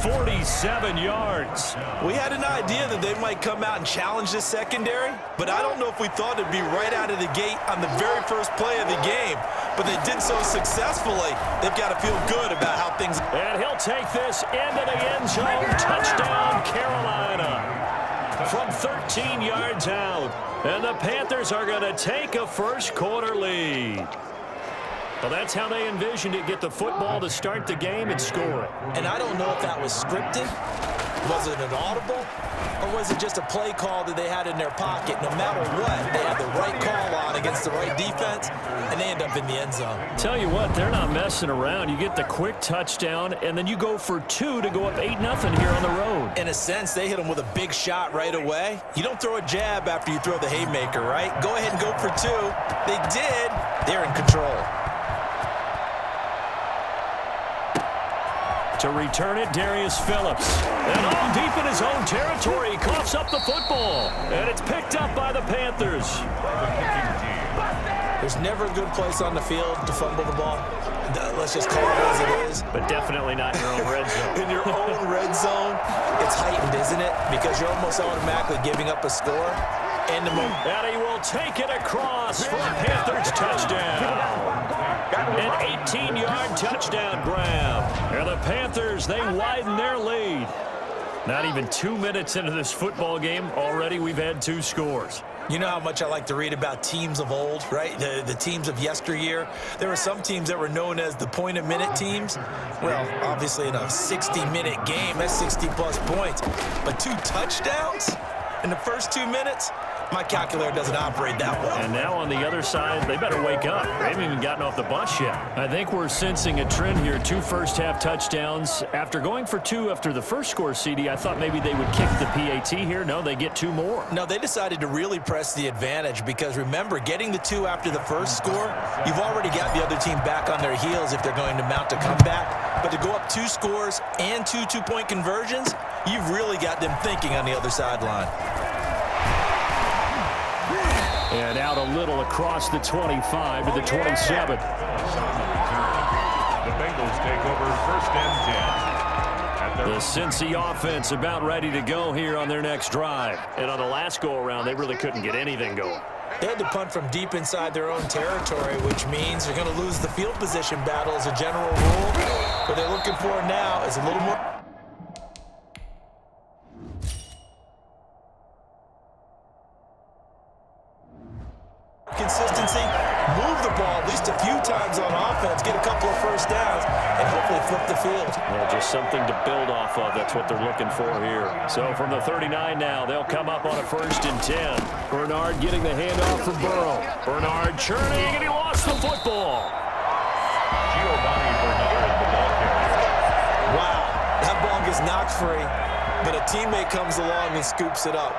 47 yards. We had an idea that they might come out and challenge this secondary, but I don't know if we thought it'd be right out of the gate on the very first play of the game. But they did so successfully, they've got to feel good about how things... And he'll take this into the end zone. Touchdown, Carolina. From 13 yards out. And the Panthers are going to take a first-quarter lead. Well, that's how they envisioned it, get the football to start the game and score it. And I don't know if that was scripted. Was it an audible? Or was it just a play call that they had in their pocket? No matter what, they had the right call on against the right defense, and they end up in the end zone. Tell you what, they're not messing around. You get the quick touchdown, and then you go for 2 to go up 8-0 here on the road. In a sense, they hit them with a big shot right away. You don't throw a jab after you throw the haymaker, right? Go ahead and go for 2. They did. They're in control. To return it, Darius Phillips. And all deep in his own territory, he coughs up the football. And it's picked up by the Panthers. There's never a good place on the field to fumble the ball. Let's just call it as it is. But definitely not in your own red zone. In your own red zone, it's heightened, isn't it? Because you're almost automatically giving up a score. And he will take it across for a Panthers touchdown. An 18-yard touchdown grab. And the Panthers, they widen their lead. Not even 2 minutes into this football game, already we've had 2 scores. You know how much I like to read about teams of old, right? The teams of yesteryear. There were some teams that were known as the point-a-minute teams. Well, obviously in a 60-minute game, that's 60-plus points. But 2 touchdowns in the first 2 minutes? My calculator doesn't operate that well. And now on the other side, they better wake up. They haven't even gotten off the bus yet. I think we're sensing a trend here. 2 first-half touchdowns. After going for 2 after the first score, CD, I thought maybe they would kick the PAT here. No, they get 2 more. No, they decided to really press the advantage because, remember, getting the 2 after the first score, you've already got the other team back on their heels if they're going to mount a comeback. But to go up 2 scores and 2 two-point conversions, you've really got them thinking on the other sideline. And out a little across the 25 to the 27. The Bengals take over first and 10. The Cincy offense about ready to go here on their next drive. And on the last go-around, they really couldn't get anything going. They had to punt from deep inside their own territory, which means they're going to lose the field position battle as a general rule. What they're looking for now is a little more... consistency, move the ball at least a few times on offense, get a couple of first downs, and hopefully flip the field. Yeah, just something to build off of. That's what they're looking for here. So from the 39 now, they'll come up on a 1st and 10. Bernard getting the handoff from Burrow. Bernard churning, and he lost the football. Giovanni Bernard, the ball carrier. Wow, that ball gets knocked free, but a teammate comes along and scoops it up.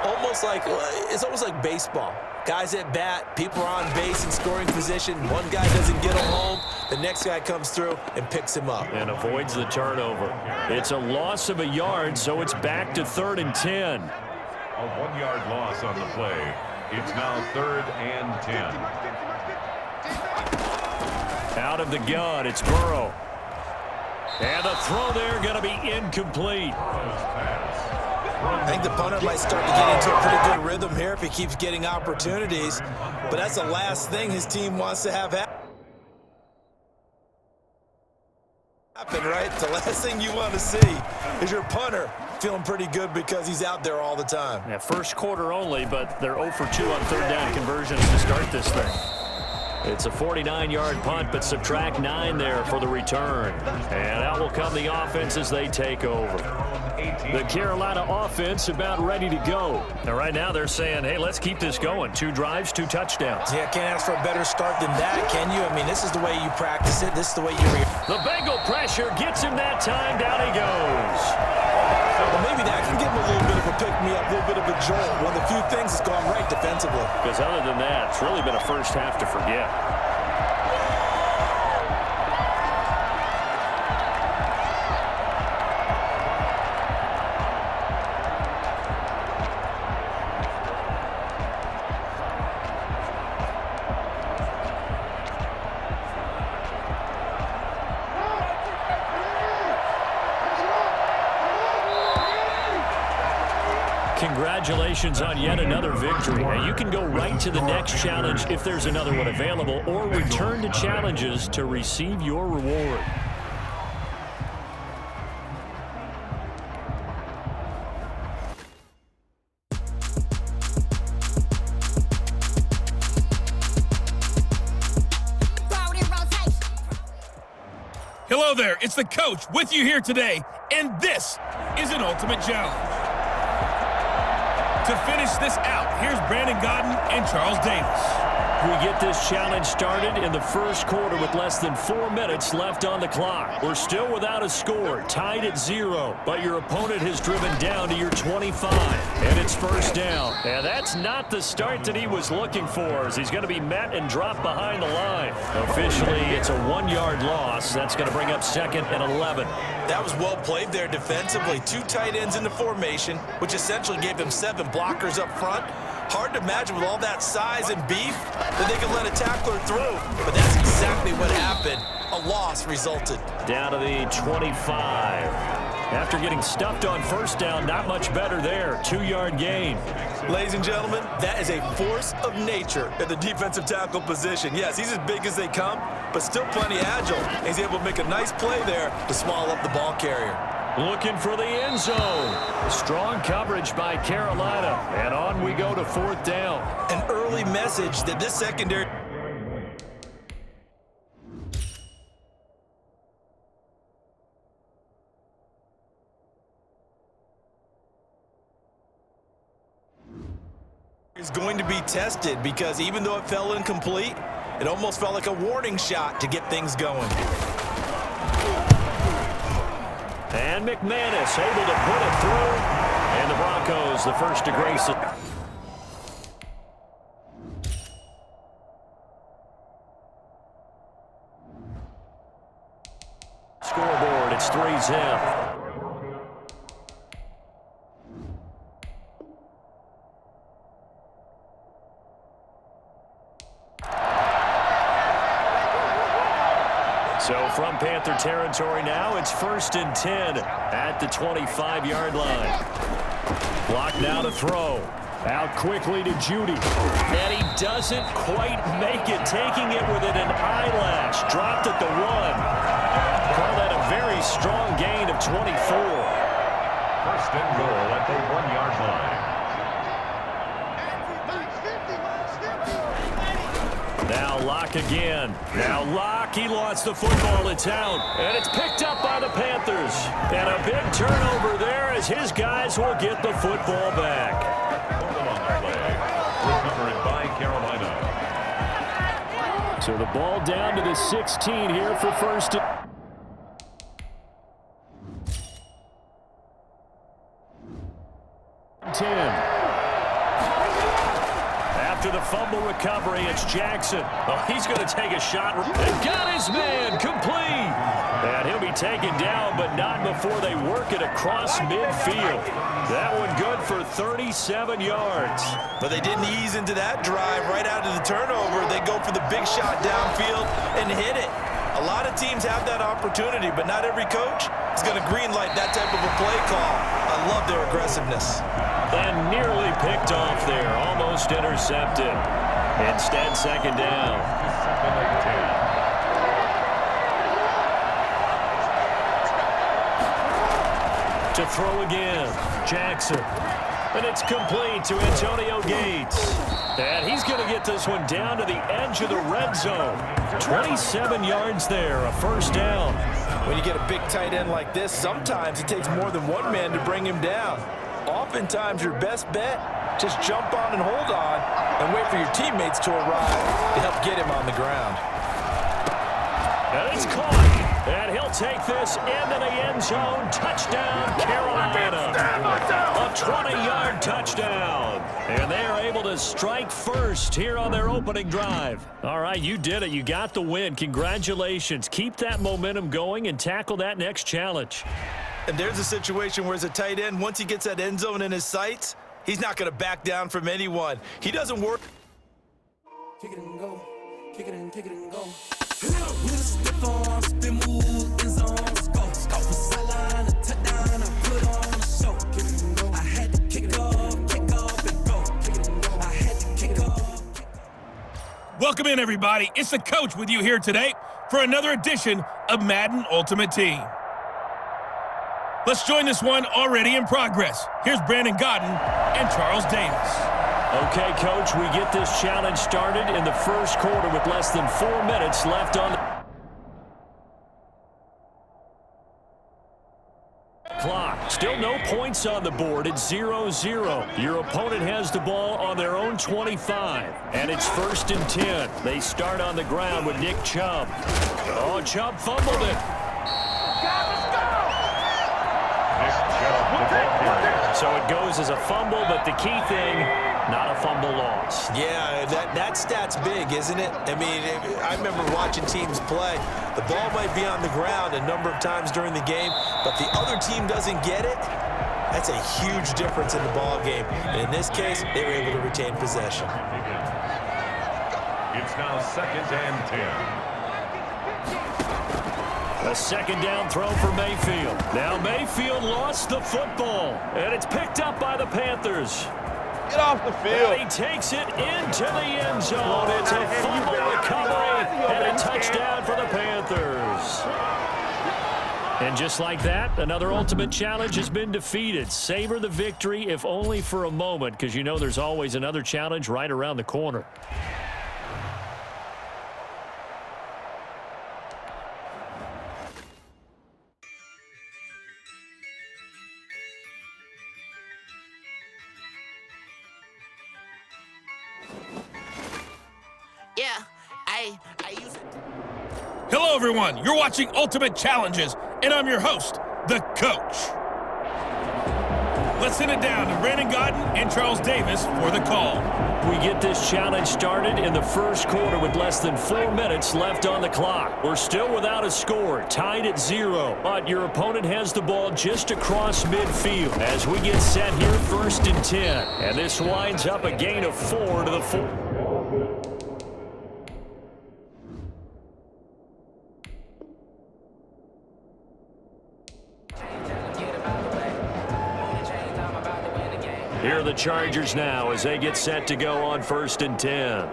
It's almost like baseball. Guys at bat, people are on base in scoring position. One guy doesn't get him home. The next guy comes through and picks him up. And avoids the turnover. It's a loss of a yard, so it's back to 3rd and 10. A 1-yard loss on the play. It's now 3rd and 10. Out of the gun, it's Burrow. And the throw there going to be incomplete. I think the punter might start to get into a pretty good rhythm here if he keeps getting opportunities. But that's the last thing his team wants to have happen, right? The last thing you want to see is your punter feeling pretty good because he's out there all the time. Yeah, first quarter only, but they're 0 for 2 on 3rd down conversions to start this thing. It's a 49-yard punt, but subtract 9 there for the return. And out will come the offense as they take over. The Carolina offense about ready to go. And right now they're saying, hey, let's keep this going. 2 drives, 2 touchdowns. Yeah, can't ask for a better start than that, can you? I mean, this is the way you practice it. This is the way you The Bengal pressure gets him that time. Down he goes. Well, maybe that can give him a little bit of a pick-me-up, a little bit of a jolt. One of the few things that's gone right defensively. Because other than that, it's really been a first half to forget. Congratulations on yet another victory. Now you can go right to the next challenge if there's another one available, or return to challenges to receive your reward. Hello there, it's the coach with you here today, and this is an ultimate challenge. To finish this out, here's Brandon Godden and Charles Davis. We get this challenge started in the first quarter with less than 4 minutes left on the clock. We're still without a score, tied at 0, but your opponent has driven down to your 25, and it's first down. And that's not the start that he was looking for, as he's going to be met and dropped behind the line. Officially, it's a 1-yard loss. That's going to bring up 2nd and 11. That was well played there defensively. 2 tight ends in the formation, which essentially gave them 7 blockers up front. Hard to imagine with all that size and beef that they could let a tackler through. But that's exactly what happened. A loss resulted. Down to the 25. After getting stuffed on first down, not much better there. 2-yard gain. Ladies and gentlemen, that is a force of nature at the defensive tackle position. Yes, he's as big as they come, but still plenty agile. He's able to make a nice play there to swallow up the ball carrier. Looking for the end zone. Strong coverage by Carolina. And on we go to 4th down. An early message that this secondary... is going to be tested, because even though it fell incomplete, it almost felt like a warning shot to get things going. And McManus able to put it through. And the Broncos, the first to grace it. Scoreboard, it's 3-zip. So from Panther territory now, it's 1st and 10 at the 25-yard line. Block now to throw. Out quickly to Judy. And he doesn't quite make it, taking it within an eyelash. Dropped at the 1. Call that a very strong gain of 24. 1st and goal at the 1-yard line. Now Locke again. Now Locke, he lost the football. It's out. And it's picked up by the Panthers. And a big turnover there as his guys will get the football back. Recovered by Carolina. So the ball down to the 16 here for 1st and 10. After the fumble recovery, it's Jackson. Oh, he's going to take a shot. And got his man complete. And he'll be taken down, but not before they work it across midfield. That one good for 37 yards. But they didn't ease into that drive right out of the turnover. They go for the big shot downfield and hit it. A lot of teams have that opportunity, but not every coach is going to greenlight that type of a play call. I love their aggressiveness. And nearly picked off there, almost intercepted. Instead, 2nd down. 2nd and 10. To throw again, Jackson. And it's complete to Antonio Gates. And he's going to get this one down to the edge of the red zone. 27 yards there, a 1st down. When you get a big tight end like this, sometimes it takes more than one man to bring him down. Oftentimes, your best bet, just jump on and hold on and wait for your teammates to arrive to help get him on the ground. And it's caught. And he'll take this into the end zone. Touchdown, Carolina. A 20-yard touchdown. And they are able to strike first here on their opening drive. All right, you did it. You got the win. Congratulations. Keep that momentum going and tackle that next challenge. And there's a situation where as a tight end, once he gets that end zone in his sights, he's not going to back down from anyone. He doesn't work. Kick it and go. Kick it and go. We'll step on, spin, move, end zone, go. Sideline, a touchdown, I put on a show. Kick it and go. I had to kick it off. Welcome in, everybody. It's the coach with you here today for another edition of Madden Ultimate Team. Let's join this one already in progress. Here's Brandon Godden and Charles Davis. Okay, Coach, we get this challenge started in the first quarter with less than 4 minutes left on the clock. Still no points on the board. It's 0-0. Your opponent has the ball on their own 25, and it's 1st and 10. They start on the ground with Nick Chubb. Oh, Chubb fumbled it. So it goes as a fumble, but the key thing, not a fumble loss. Yeah, that stat's big, isn't it? I mean, I remember watching teams play. The ball might be on the ground a number of times during the game, but the other team doesn't get it. That's a huge difference in the ball game. And in this case, they were able to retain possession. It's now 2nd and 10. A 2nd down throw for Mayfield. Now Mayfield lost the football, and it's picked up by the Panthers. Get off the field. And he takes it into the end zone. It's a fumble recovery and a touchdown for the Panthers. And just like that, another ultimate challenge has been defeated. Savor the victory, if only for a moment, because you know there's always another challenge right around the corner. Yeah, I use it. Hello, everyone. You're watching Ultimate Challenges, and I'm your host, the coach. Let's send it down to Brandon Godden and Charles Davis for the call. We get this challenge started in the first quarter with less than 4 minutes left on the clock. We're still without a score, tied at 0. But your opponent has the ball just across midfield as we get set here 1st and 10. And this winds up a gain of 4 to the 4. Here are the Chargers now as they get set to go on 1st and 10.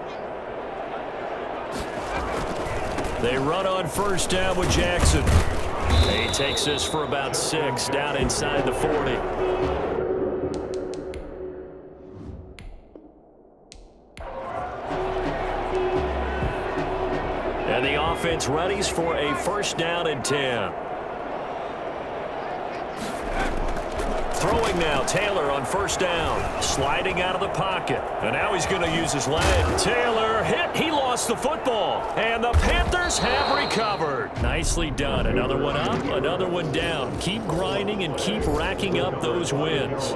They run on 1st down with Jackson. He takes this for about 6 down inside the 40. And the offense readies for a 1st down and 10. Throwing now, Taylor on 1st down. Sliding out of the pocket. And now he's going to use his leg. Taylor hit. He lost the football. And the Panthers have recovered. Nicely done. Another one up, another one down. Keep grinding and keep racking up those wins.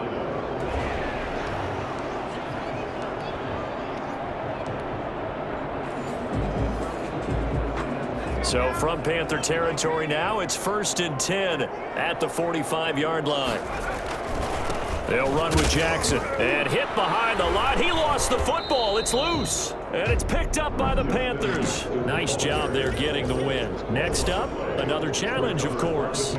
So from Panther territory now, it's 1st and 10 at the 45-yard line. They'll run with Jackson and hit behind the line. He lost the football. It's loose. And it's picked up by the Panthers. Nice job there getting the win. Next up, another challenge, of course.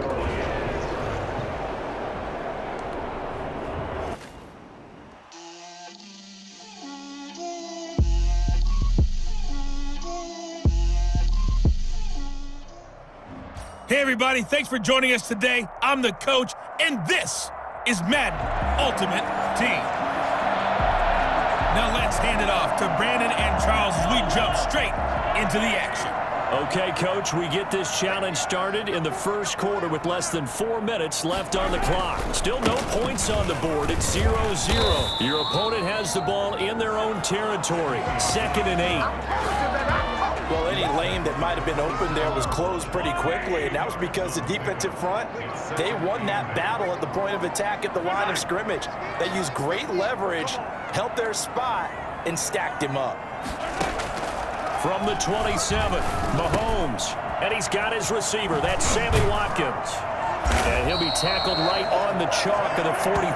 Hey, everybody. Thanks for joining us today. I'm the coach, and this is Madden Ultimate Team. Now let's hand it off to Brandon and Charles as we jump straight into the action. Okay, Coach, we get this challenge started in the first quarter with less than 4 minutes left on the clock. Still no points on the board. It's 0-0. Your opponent has the ball in their own territory. 2nd and 8. Well, any lane that might have been open there was closed pretty quickly, and that was because the defensive front, they won that battle at the point of attack at the line of scrimmage. They used great leverage, held their spot, and stacked him up. From the 27, Mahomes, and he's got his receiver. That's Sammy Watkins. And he'll be tackled right on the chalk of the 45.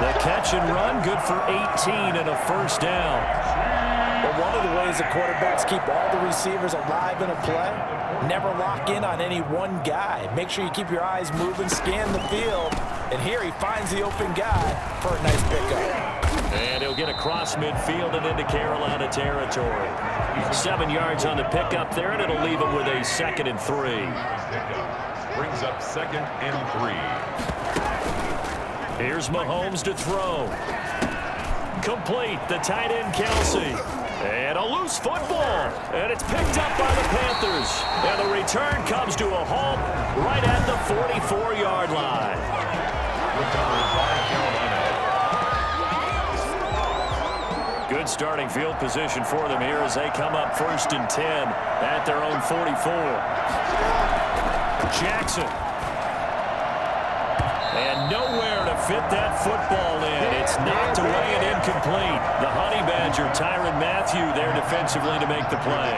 The catch and run, good for 18 and a 1st down. But one of the ways the quarterbacks keep all the receivers alive in a play, never lock in on any one guy. Make sure you keep your eyes moving, scan the field, and here he finds the open guy for a nice pickup. And he'll get across midfield and into Carolina territory. 7 yards on the pickup there, and it'll leave him with a 2nd and 3. Brings up 2nd and 3. Here's Mahomes to throw. Complete, the tight end Kelsey. And a loose football. And it's picked up by the Panthers. And the return comes to a halt right at the 44-yard line. Recovered by Carolina. Good starting field position for them here as they come up 1st and 10 at their own 44. Jackson. And nowhere to fit that football in. It's knocked away and incomplete. The Honey Badger, Tyrann Mathieu, there defensively to make the play.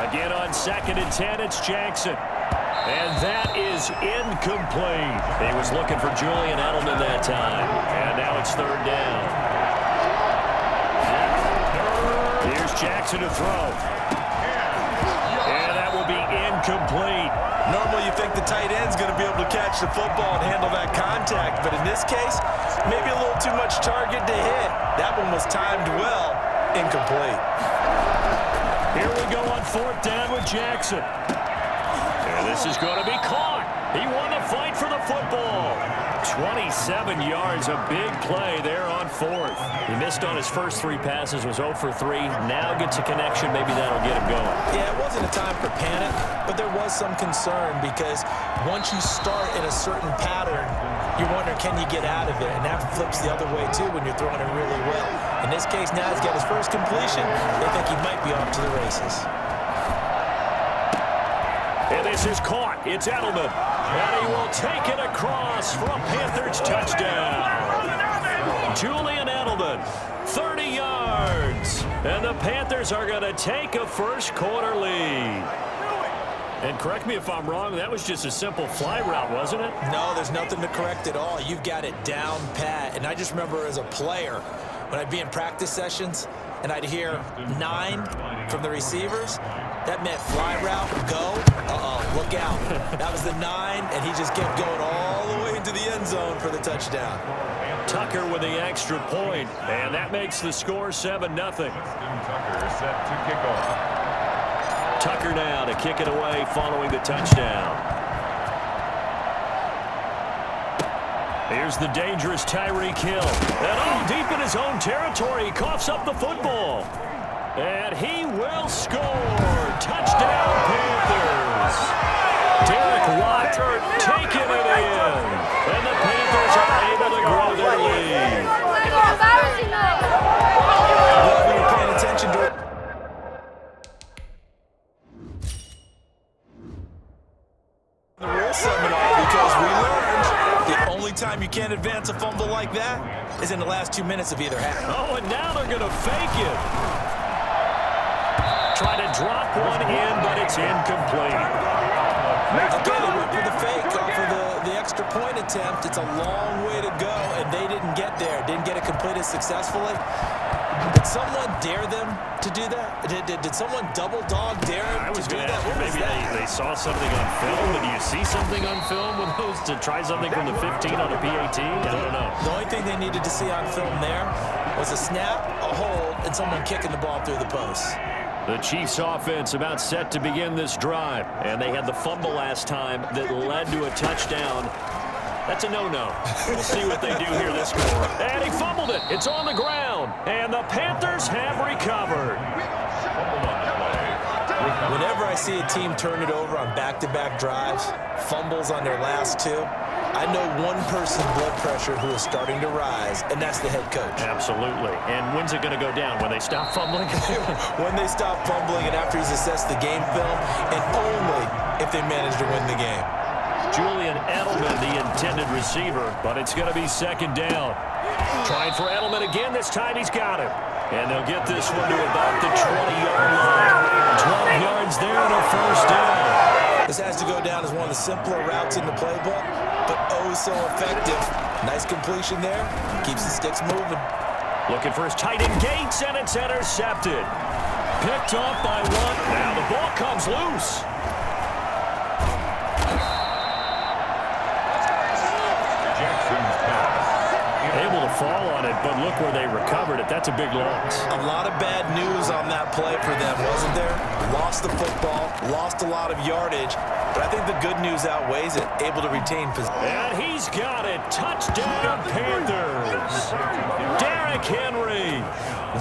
Again on 2nd and 10, it's Jackson. And that is incomplete. He was looking for Julian Edelman that time. And now it's 3rd down. Here's Jackson to throw. And that will be incomplete. Normally you think the tight end's going to be able to catch the football and handle that contact, but in this case, maybe a little too much target to hit. That one was timed well. Incomplete. Here we go on 4th down with Jackson. And this is going to be caught. He won the fight for the football. 27 yards, a big play there on 4th. He missed on his first 3 passes, was 0 for 3. Now gets a connection. Maybe that'll get him going. Yeah, it wasn't a time for panic, but there was some concern because once you start in a certain pattern, you're wondering, can you get out of it? And that flips the other way, too, when you're throwing it really well. In this case, now he's got his first completion. They think he might be off to the races. And this is caught. It's Edelman. And he will take it across for a Panthers touchdown. Julian Edelman, 30 yards. And the Panthers are going to take a first-quarter lead. And correct me if I'm wrong, that was just a simple fly route, wasn't it? No, there's nothing to correct at all. You've got it down pat. And I just remember as a player, when I'd be in practice sessions, and I'd hear 9 from the receivers, that meant fly route, go, look out. That was the 9, and he just kept going all the way into the end zone for the touchdown. Tucker with the extra point, and that makes the score 7-0. Tucker set to kick off. Tucker now to kick it away following the touchdown. Here's the dangerous Tyreek Hill. And all deep in his own territory, he coughs up the football. And he will score. Touchdown, Panthers. Derek Watt taking it in. And the Panthers are able to grow their lead. Well, we were paying attention to it. The rule seminar because we learned the only time you can't advance a fumble like that is in the last 2 minutes of either half. Oh, and now they're going to fake it. Try to drop one in, but it's incomplete. Again, they went for the fake off of the extra point attempt. It's a long way to go, and they didn't get there. Didn't get it completed successfully. Did someone dare them to do that? Did someone double dog dare them to do that? Ask you, maybe they saw something on film. Did you see something on film with those to try something from the 15 on a PAT? I don't know. The only thing they needed to see on film there was a snap, a hold, and someone kicking the ball through the post. The Chiefs offense about set to begin this drive. And they had the fumble last time that led to a touchdown. That's a no-no. We'll see what they do here this quarter. And he fumbled it. It's on the ground. And the Panthers have recovered. Whenever I see a team turn it over on back-to-back drives, fumbles on their last 2, I know one person's blood pressure who is starting to rise, and that's the head coach. Absolutely. And when's it going to go down? When they stop fumbling? When they stop fumbling and after he's assessed the game film, and only if they manage to win the game. Julian Edelman, the intended receiver, but it's going to be 2nd down. Trying for Edelman again. This time he's got it. And they'll get this one to about the 20-yard line. 12 yards there and a first down. This has to go down as one of the simpler routes in the playbook, but oh so effective. Nice completion there. Keeps the sticks moving. Looking for his tight end Gates, and it's intercepted. Picked off by one. Now the ball comes loose. Jackson's pass fall on it, but look where they recovered it. That's a big loss. A lot of bad news on that play for them, wasn't there? Lost the football, lost a lot of yardage, but I think the good news outweighs it. Able to retain possession. And he's got it. Touchdown, Panthers. Derrick Henry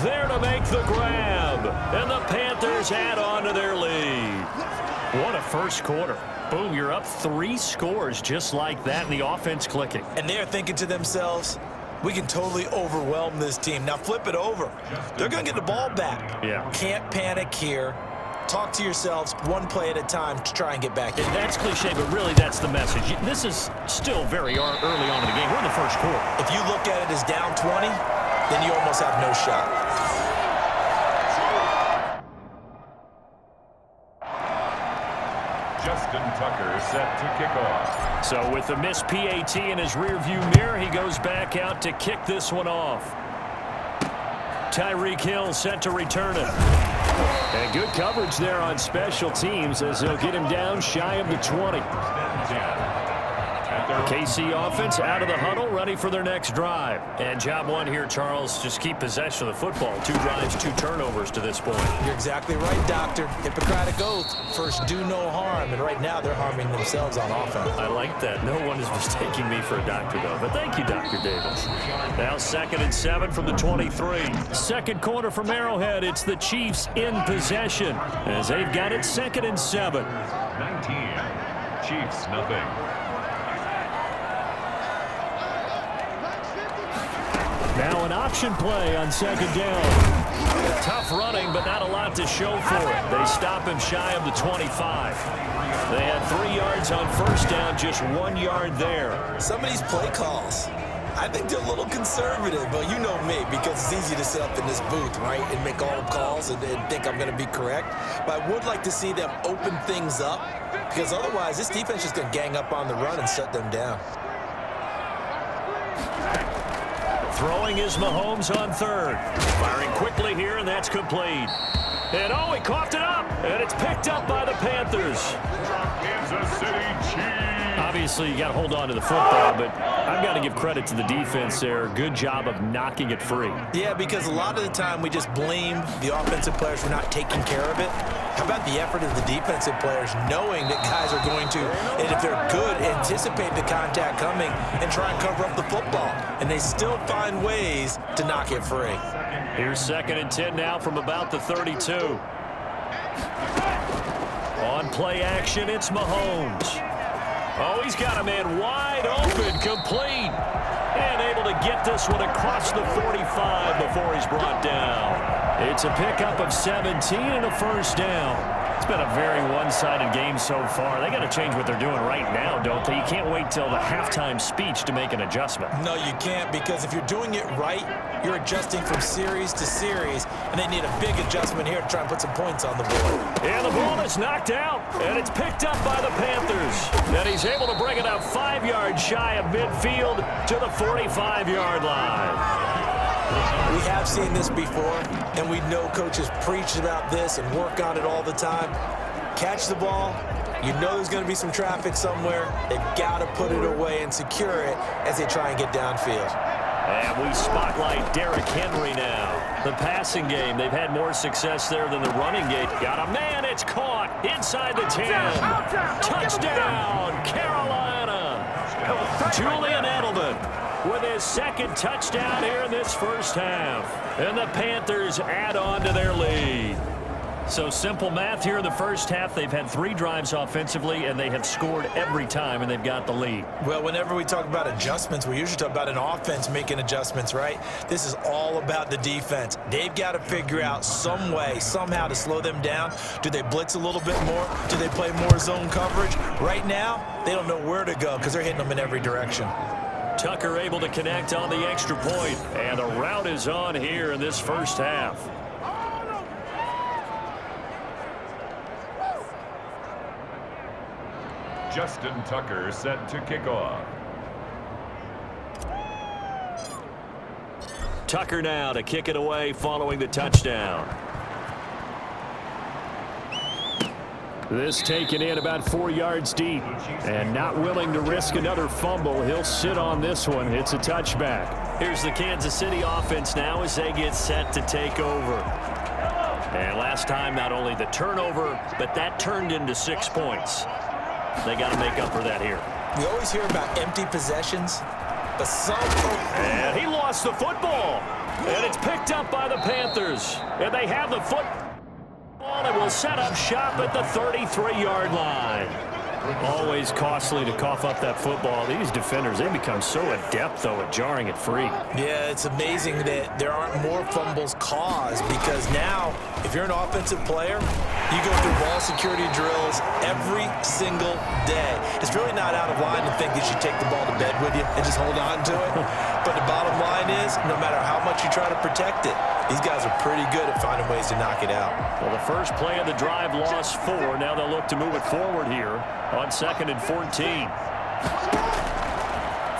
there to make the grab. And the Panthers add on to their lead. What a first quarter. Boom, you're up 3 scores just like that, and the offense clicking. And they're thinking to themselves, we can totally overwhelm this team. Now flip it over. They're going to get the ball back. Yeah. Can't panic here. Talk to yourselves one play at a time to try and get back in. That's cliche, but really that's the message. This is still very early on in the game. We're in the first quarter. If you look at it as down 20, then you almost have no shot. Justin Tucker set to kick off. So with the missed PAT in his rearview mirror, he goes back out to kick this one off. Tyreek Hill set to return it. And good coverage there on special teams as they'll get him down shy of the 20. KC offense out of the huddle, ready for their next drive. And job one here, Charles, just keep possession of the football. 2 drives, 2 turnovers to this point. You're exactly right, Doctor. Hippocratic oath. First, do no harm. And right now, they're harming themselves on offense. I like that. No one is mistaking me for a doctor, though. But thank you, Dr. Davis. Now 2nd and 7 from the 23. Second quarter from Arrowhead. It's the Chiefs in possession as they've got it 2nd and 7. 19. Chiefs, nothing. Now an option play on 2nd down. Tough running, but not a lot to show for it. They stop him shy of the 25. They had 3 yards on 1st down, just 1 yard there. Some of these play calls, I think they're a little conservative, but you know me, because it's easy to sit up in this booth, right, and make all the calls and think I'm going to be correct. But I would like to see them open things up, because otherwise this defense is going to gang up on the run and shut them down. Throwing is Mahomes on 3rd. Firing quickly here, and that's complete. And oh, he coughed it up, and it's picked up by the Panthers. Kansas City Chiefs. Obviously, you got to hold on to the football, but I've got to give credit to the defense there. Good job of knocking it free. Yeah, because a lot of the time we just blame the offensive players for not taking care of it. How about the effort of the defensive players knowing that guys are going to, and if they're good, anticipate the contact coming and try and cover up the football. And they still find ways to knock it free. Here's 2nd and 10 now from about the 32. On play action, it's Mahomes. Oh, he's got a man wide open, complete. And able to get this one across the 45 before he's brought down. It's a pickup of 17 and a 1st down. It's been a very one-sided game so far. They got to change what they're doing right now, don't they? You can't wait till the halftime speech to make an adjustment. No, you can't, because if you're doing it right, you're adjusting from series to series, and they need a big adjustment here to try and put some points on the board. And the ball is knocked out, and it's picked up by the Panthers. And he's able to bring it up 5 yards shy of midfield to the 45-yard line. We have seen this before, and we know coaches preach about this and work on it all the time. Catch the ball. You know there's going to be some traffic somewhere. They've got to put it away and secure it as they try and get downfield. And we spotlight Derrick Henry now. The passing game, they've had more success there than the running game. Got a man, it's caught inside the 10. Touchdown, Carolina. Julian Edelman with his 2nd touchdown here in this first half. And the Panthers add on to their lead. So simple math here in the first half. They've had 3 drives offensively, and they have scored every time, and they've got the lead. Well, whenever we talk about adjustments, we usually talk about an offense making adjustments, right? This is all about the defense. They've got to figure out some way, somehow to slow them down. Do they blitz a little bit more? Do they play more zone coverage? Right now, they don't know where to go because they're hitting them in every direction. Tucker able to connect on the extra point, and the route is on here in this first half. Justin Tucker set to kick off. Tucker now to kick it away following the touchdown. This taken in about 4 yards deep, and not willing to risk another fumble. He'll sit on this one. It's a touchback. Here's the Kansas City offense now as they get set to take over. And last time, not only the turnover, but that turned into 6 points. They got to make up for that here. We always hear about empty possessions, but some... And he lost the football. And it's picked up by the Panthers. And they have the football and will set up shop at the 33-yard line. Always costly to cough up that football. These defenders, they become so adept, though, at jarring it free. Yeah, it's amazing that there aren't more fumbles caused because now, if you're an offensive player, you go through ball security drills every single day. It's really not out of line to think you should take the ball to bed with you and just hold on to it. But the bottom line is, no matter how much you try to protect it, these guys are pretty good at finding ways to knock it out. Well, the first play of the drive lost 4. Now they'll look to move it forward here on 2nd and 14.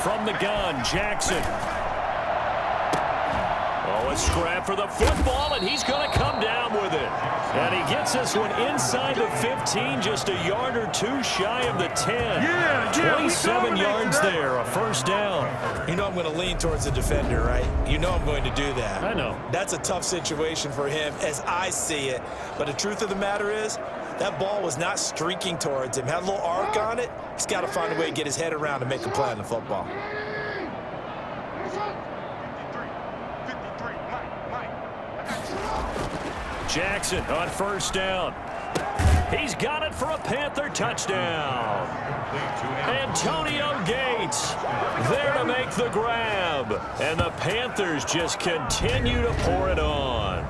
From the gun, Jackson. Oh, a scrap for the football, and he's going to come down with it. And he gets this one inside the 15, just a yard or 2 shy of the 10. 27 yards there, a first down. You know I'm going to lean towards the defender, right? You know I'm going to do that. I know. That's a tough situation for him as I see it. But the truth of the matter is, that ball was not streaking towards him. Had a little arc on it. He's got to find a way to get his head around and make a play on the football. Jackson on first down. He's got it for a Panther touchdown. Antonio Gates there to make the grab. And the Panthers just continue to pour it on.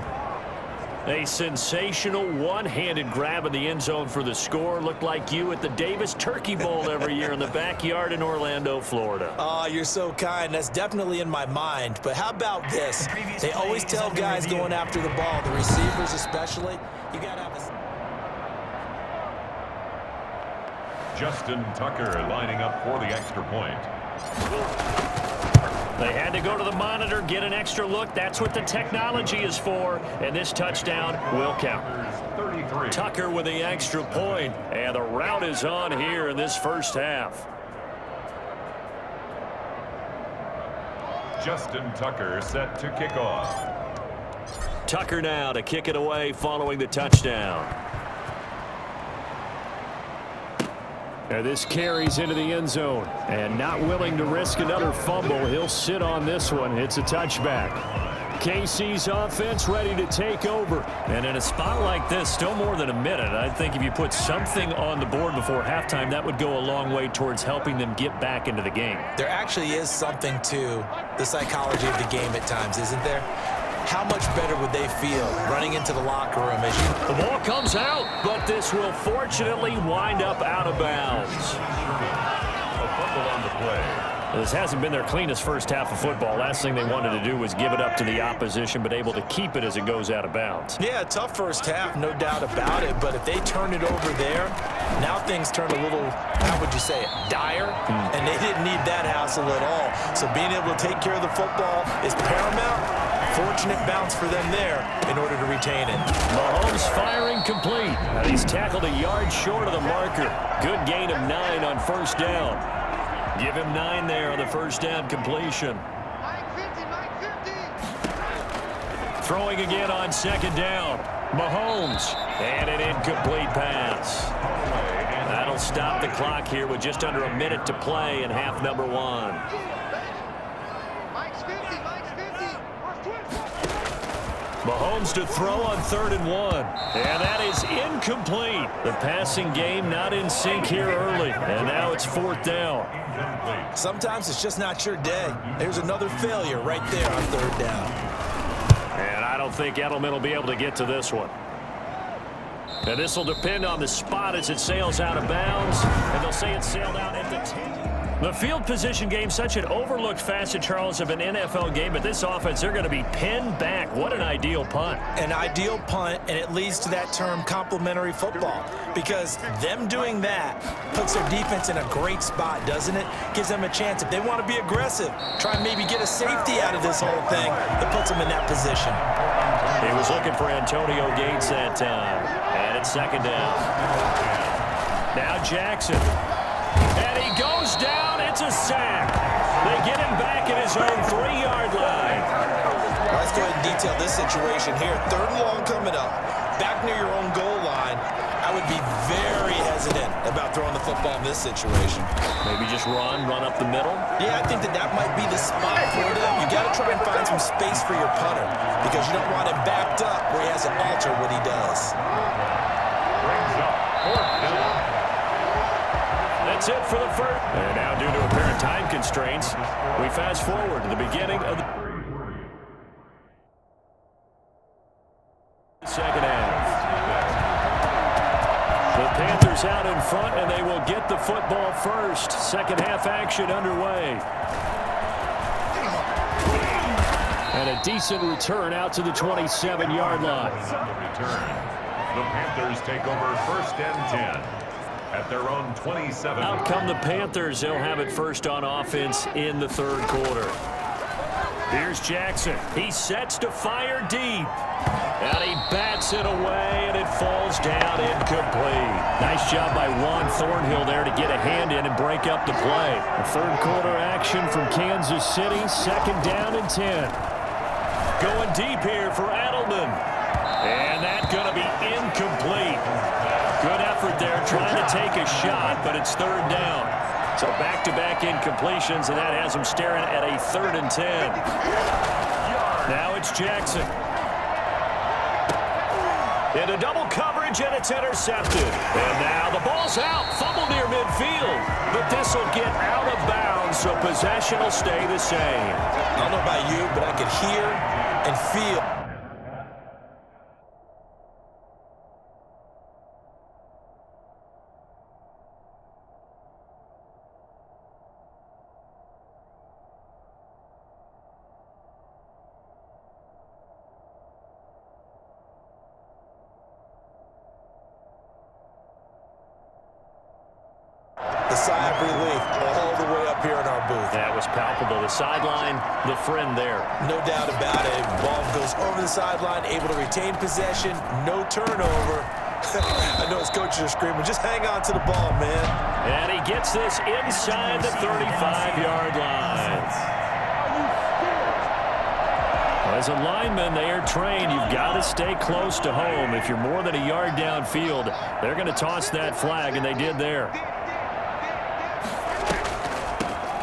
A sensational one-handed grab in the end zone for the score. Looked like you at the Davis Turkey Bowl every year in the backyard in Orlando, Florida. Oh, you're so kind. That's definitely in my mind. But how about this? They always tell guys going after the ball, the receivers especially, you got to have a... Justin Tucker lining up for the extra point. They had to go to the monitor, get an extra look. That's what the technology is for. And this touchdown will count. 33. Tucker with the extra point. And the route is on here in this first half. Justin Tucker set to kick off. Tucker now to kick it away following the touchdown. And this carries into the end zone. And not willing to risk another fumble. He'll sit on this one. It's a touchback. KC's offense ready to take over. And in a spot like this, still more than a minute, I think if you put something on the board before halftime, that would go a long way towards helping them get back into the game. There actually is something to the psychology of the game at times, isn't there? How much better would they feel running into the locker room as you... The ball comes out, but this will fortunately wind up out of bounds. A fumble on the play. This hasn't been their cleanest first half of football. Last thing they wanted to do was give it up to the opposition, but able to keep it as it goes out of bounds. Yeah, tough first half, no doubt about it. But if they turn it over there, now things turn a little, how would you say it, dire? And they didn't need that hassle at all. So being able to take care of the football is paramount. Fortunate bounce for them there in order to retain it. Mahomes firing complete. And he's tackled a yard short of the marker. Good gain of 9 on first down. Give him 9 there on the first down completion. Throwing again on second down. Mahomes. And an incomplete pass. That'll stop the clock here with just under a minute to play in half number 1. Mahomes to throw on 3rd and 1. And that is incomplete. The passing game not in sync here early. And now it's 4th down. Sometimes it's just not your day. There's another failure right there on 3rd down. And I don't think Edelman will be able to get to this one. And this will depend on the spot as it sails out of bounds. And they'll say it sailed out at the 10. The field position game, such an overlooked facet, Charles, of an NFL game. But this offense, they're going to be pinned back. What an ideal punt. An ideal punt, and it leads to that term complementary football. Because them doing that puts their defense in a great spot, doesn't it? Gives them a chance. If they want to be aggressive, try and maybe get a safety out of this whole thing, it puts them in that position. He was looking for Antonio Gates that time. And it's 2nd down. Now Jackson. And he goes down. It's a sack. They get him back in his own 3-yard situation here. 3rd and long coming up. Back near your own goal line. I would be very hesitant about throwing the football in this situation. Maybe just run up the middle? Yeah, I think that might be the spot for them. You got to try and find some space for your punter because you don't want him backed up where he has to alter what he does. Brings up 4th down. That's it for the first. And now, due to apparent time constraints, we fast forward to the beginning of the second half. The Panthers out in front, and they will get the football first. Second half action underway. And a decent return out to the 27-yard line. The return. The Panthers take over 1st and 10 at their own 27. Out come the Panthers. They'll have it first on offense in the 3rd quarter. Here's Jackson. He sets to fire deep. And he bats it away, and it falls down incomplete. Nice job by Juan Thornhill there to get a hand in and break up the play. The 3rd quarter action from Kansas City. 2nd down and 10. Going deep here for Edelman. And that's going to be incomplete. Good effort there trying to take a shot, but it's 3rd down. So back-to-back incompletions, and that has him staring at a 3rd and 10. Now it's Jackson. Into double coverage, and it's intercepted. And now the ball's out. Fumble near midfield. But this will get out of bounds, so possession will stay the same. I don't know about you, but I can hear and feel. The sigh of relief all the way up here in our booth. That was palpable. The sideline, the friend there. No doubt about it. Ball goes over the sideline, able to retain possession, no turnover. I know his coaches are screaming, just hang on to the ball, man. And he gets this inside the 35-yard line. As a lineman, they are trained. You've got to stay close to home. If you're more than a yard downfield, they're going to toss that flag, and they did there.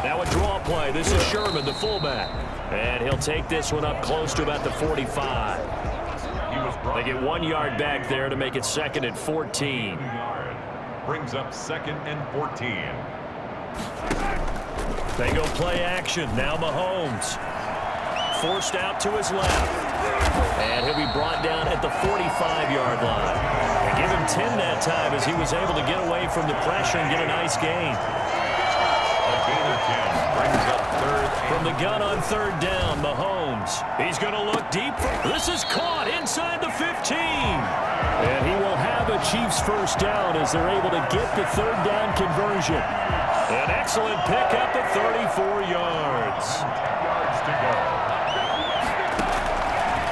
Now a draw play. This is Sherman, the fullback. And he'll take this one up close to about the 45. They get 1 yard back there to make it 2nd and 14. Brings up 2nd and 14. They go play action. Now Mahomes. Forced out to his left. And he'll be brought down at the 45-yard line. And give him 10 that time as he was able to get away from the pressure and get a nice gain. Gain of 10 brings up 3rd. From the gun on 3rd down, Mahomes. He's going to look deep. This is caught inside the 15. And he will have a Chiefs first down as they're able to get the 3rd down conversion. An excellent pickup at 34 yards. Yards to go.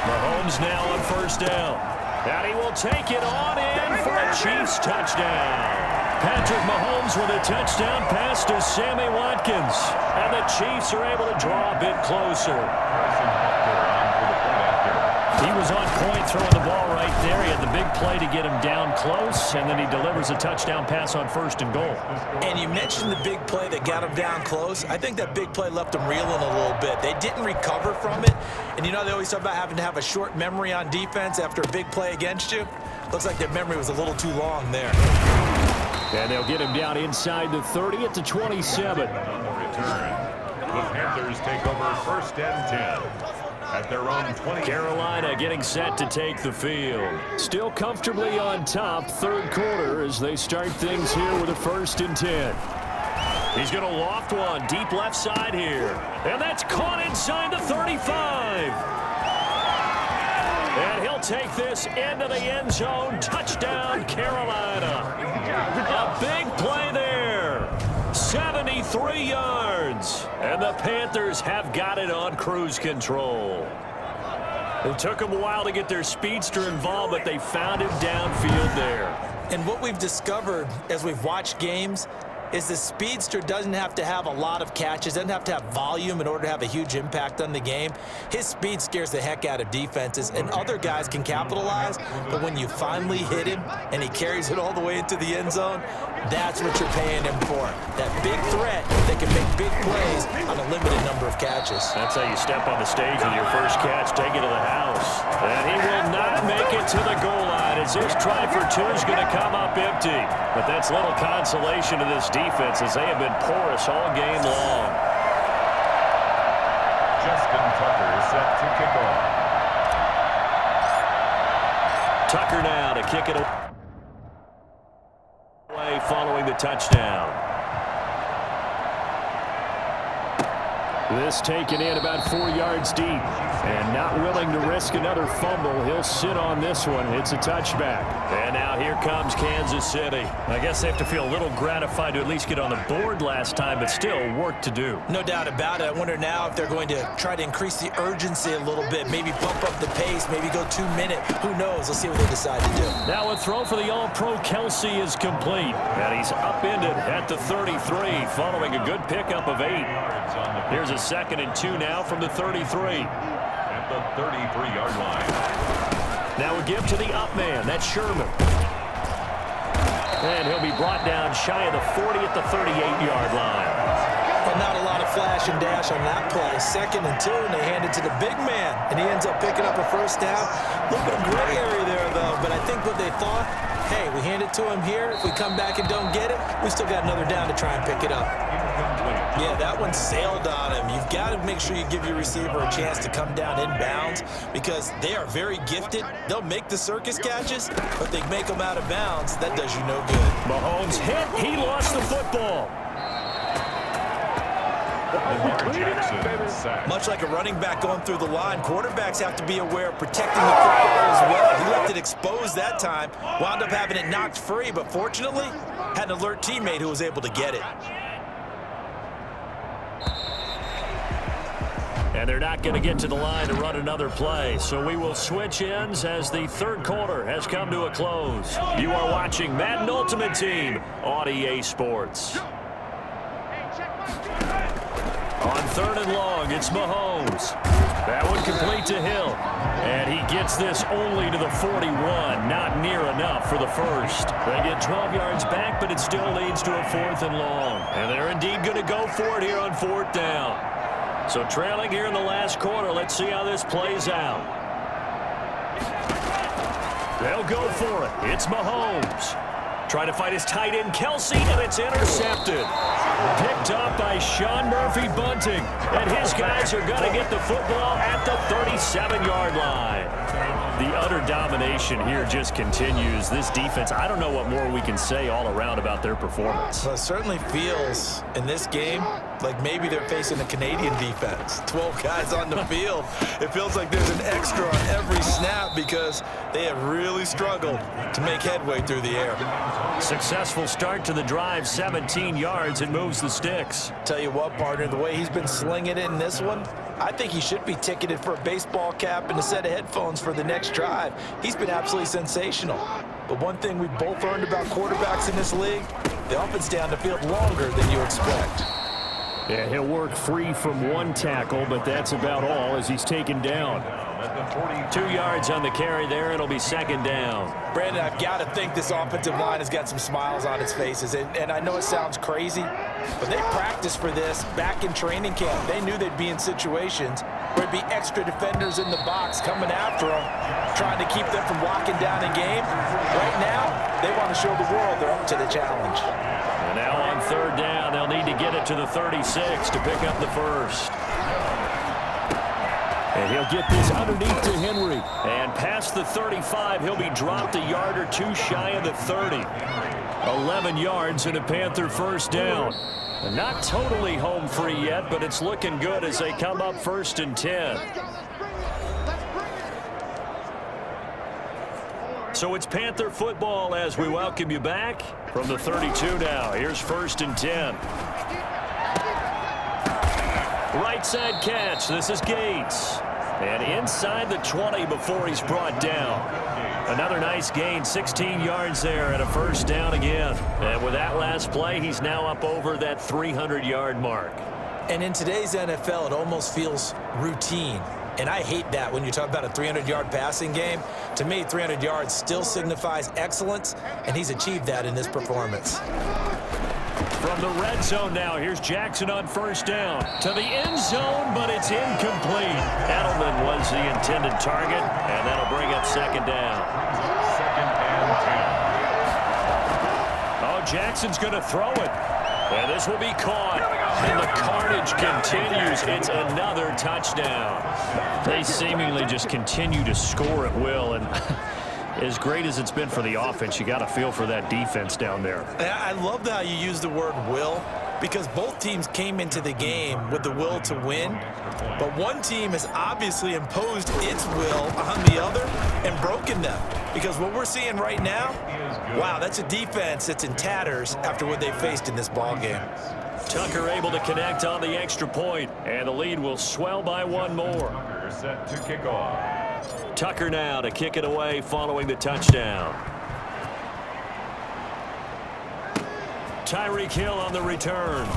Mahomes now on 1st down. And he will take it on in for a Chiefs touchdown. Patrick Mahomes with a touchdown pass to Sammy Watkins. And the Chiefs are able to draw a bit closer. He was on point throwing the ball right there. He had the big play to get him down close, and then he delivers a touchdown pass on 1st and goal. And you mentioned the big play that got him down close. I think that big play left him reeling a little bit. They didn't recover from it. And you know they always talk about having to have a short memory on defense after a big play against you. Looks like their memory was a little too long there. And they'll get him down inside the 30 at the 27. On the return, the Panthers take over 1st and 10 at their own 20. Carolina getting set to take the field. Still comfortably on top, 3rd quarter as they start things here with a 1st and 10. He's going to loft one deep left side here. And that's caught inside the 35. And he'll take this into the end zone. Touchdown, Carolina. A big play there. 73 yards. And the Panthers have got it on cruise control. It took them a while to get their speedster involved, but they found him downfield there. And what we've discovered as we've watched games, is the speedster doesn't have to have a lot of catches, doesn't have to have volume in order to have a huge impact on the game. His speed scares the heck out of defenses, and other guys can capitalize, but when you finally hit him and he carries it all the way into the end zone, that's what you're paying him for. That big threat that can make big plays on a limited number of catches. That's how you step on the stage with your first catch, take it to the house. And he will not make it to the goal line as this try for two is going to come up empty. But that's little consolation to this defense as they have been porous all game long. Justin Tucker is set to kick off. Tucker now to kick it away following the touchdown. This taken in about 4 yards deep. And not willing to risk another fumble. He'll sit on this one. It's a touchback. And now here comes Kansas City. I guess they have to feel a little gratified to at least get on the board last time, but still work to do. No doubt about it. I wonder now if they're going to try to increase the urgency a little bit, maybe bump up the pace, maybe go 2 minute. Who knows? Let's see what they decide to do. Now a throw for the All-Pro Kelsey is complete. And he's upended at the 33 following a good pickup of 8. Here's a 2nd and 2 now from the 33. At the 33-yard line. Now a give to the up man. That's Sherman. And he'll be brought down shy of the 40 at the 38-yard line. But not a lot of flash and dash on that play. 2nd and 2, and they hand it to the big man. And he ends up picking up a first down. A little bit of gray area there, though. But I think what they thought, hey, we hand it to him here. If we come back and don't get it, we still got another down to try and pick it up. Yeah, that one sailed on him. You've got to make sure you give your receiver a chance to come down inbounds because they are very gifted. They'll make the circus catches, but they make them out of bounds. That does you no good. Mahomes hit. He lost the football. Jackson sacked. Much like a running back going through the line, quarterbacks have to be aware of protecting the football as well. He left it exposed that time, wound up having it knocked free, but fortunately, had an alert teammate who was able to get it. And they're not going to get to the line to run another play. So we will switch ends as the third quarter has come to a close. You are watching Madden Ultimate Team on EA Sports. On 3rd and long, it's Mahomes. That one complete to Hill. And he gets this only to the 41. Not near enough for the first. They get 12 yards back, but it still leads to a 4th and long. And they're indeed going to go for it here on 4th down. So trailing here in the last quarter, let's see how this plays out. They'll go for it. It's Mahomes. Trying to fight his tight end, Kelsey, and it's intercepted. Picked up by Sean Murphy-Bunting. And his guys are going to get the football at the 37-yard line. The utter domination here just continues. This defense, I don't know what more we can say all around about their performance. Well, it certainly feels in this game like maybe they're facing a Canadian defense. 12 guys on the field. It feels like there's an extra on every snap because they have really struggled to make headway through the air. Successful start to the drive, 17 yards, and moves the sticks. Tell you what, partner, the way he's been slinging it in this one, I think he should be ticketed for a baseball cap and a set of headphones for the next drive. He's been absolutely sensational. But one thing we've both learned about quarterbacks in this league, they often stay on the field longer than you expect. Yeah, he'll work free from one tackle, but that's about all as he's taken down. 2 yards on the carry there. It'll be 2nd down. Brandon, I've got to think this offensive line has got some smiles on its faces. And I know it sounds crazy, but they practiced for this back in training camp. They knew they'd be in situations where there'd be extra defenders in the box coming after them, trying to keep them from locking down a game. Right now, they want to show the world they're up to the challenge. And now on 3rd down, they'll need to get it to the 36 to pick up the first. And he'll get this underneath to Henry. And past the 35, he'll be dropped a yard or 2 shy of the 30. 11 yards and a Panther first down. And not totally home free yet, but it's looking good as they come up 1st and 10. So it's Panther football as we welcome you back from the 32 now. Here's 1st and 10. Right side catch. This is Gates. And inside the 20 before he's brought down. Another nice gain, 16 yards there and a first down again. And with that last play, he's now up over that 300-yard mark. And in today's NFL, it almost feels routine. And I hate that when you talk about a 300-yard passing game. To me, 300 yards still signifies excellence, and he's achieved that in this performance. From the red zone now, here's Jackson on first down. To the end zone, but it's incomplete. Edelman was the intended target, and that'll bring up second down. Second and 10. Oh, Jackson's going to throw it. And this will be caught. And the carnage continues. It's another touchdown. They seemingly just continue to score at will. And as great as it's been for the offense, you got to feel for that defense down there. I love how you use the word will, because both teams came into the game with the will to win. But one team has obviously imposed its will on the other and broken them. Because what we're seeing right now, wow, that's a defense that's in tatters after what they faced in this ballgame. Tucker able to connect on the extra point, and the lead will swell by one more. Tucker set to kick off. Tucker now to kick it away following the touchdown. Tyreek Hill on the return.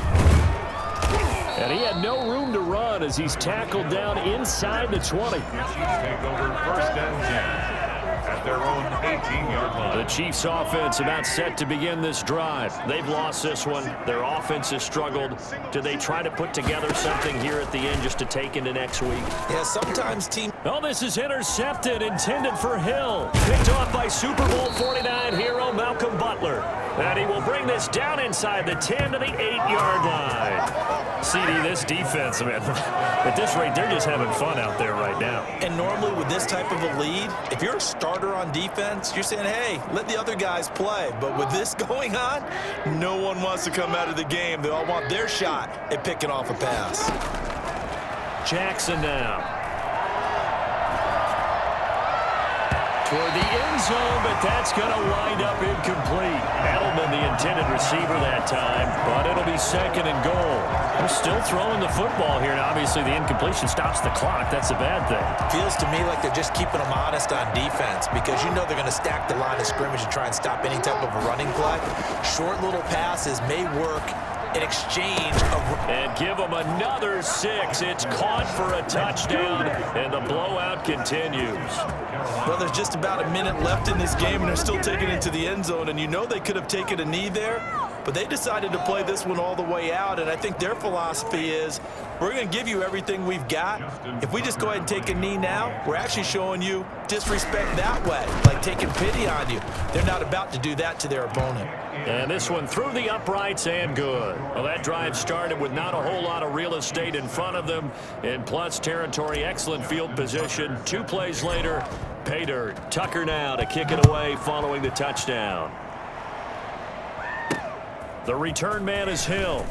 And he had no room to run as he's tackled down inside the 20. Chiefs take over first and 10 at their own 18-yard line. The Chiefs offense about set to begin this drive. They've lost this one. Their offense has struggled. Do they try to put together something here at the end just to take into next week? Yeah, sometimes teams... Oh, this is intercepted, intended for Hill. Picked off by Super Bowl 49 hero Malcolm Butler. And he will bring this down inside the 10 to the 8-yard line. CD, this defense, man, at this rate, they're just having fun out there right now. And normally with this type of a lead, if you're a starter on defense, you're saying, hey, let the other guys play. But with this going on, no one wants to come out of the game. They all want their shot at picking off a pass. Jackson now. Toward the end zone, but that's going to wind up incomplete. Edelman, the intended receiver that time, but it'll be second and goal. They're still throwing the football here, and obviously the incompletion stops the clock. That's a bad thing. Feels to me like they're just keeping them honest on defense, because you know they're going to stack the line of scrimmage and try and stop any type of a running play. Short little passes may work in exchange of... And give them another 6. It's caught for a touchdown, and the blowout continues. Well, there's just about a minute left in this game, and they're still taking it to the end zone, and you know they could have taken a knee there, but they decided to play this one all the way out, and I think their philosophy is, we're going to give you everything we've got. If we just go ahead and take a knee now, we're actually showing you disrespect that way, like taking pity on you. They're not about to do that to their opponent. And this one through the uprights and good. Well, that drive started with not a whole lot of real estate in front of them. In plus territory, excellent field position. 2 plays later, pay dirt. Tucker now to kick it away following the touchdown. The return man is Hill.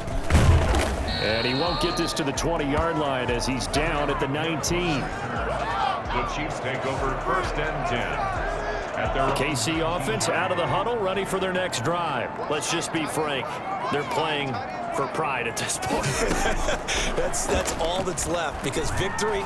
And he won't get this to the 20-yard line as he's down at the 19. The Chiefs take over first and 10. KC offense out of the huddle, ready for their next drive. Let's just be frank. They're playing for pride at this point. That's all that's left, because victory,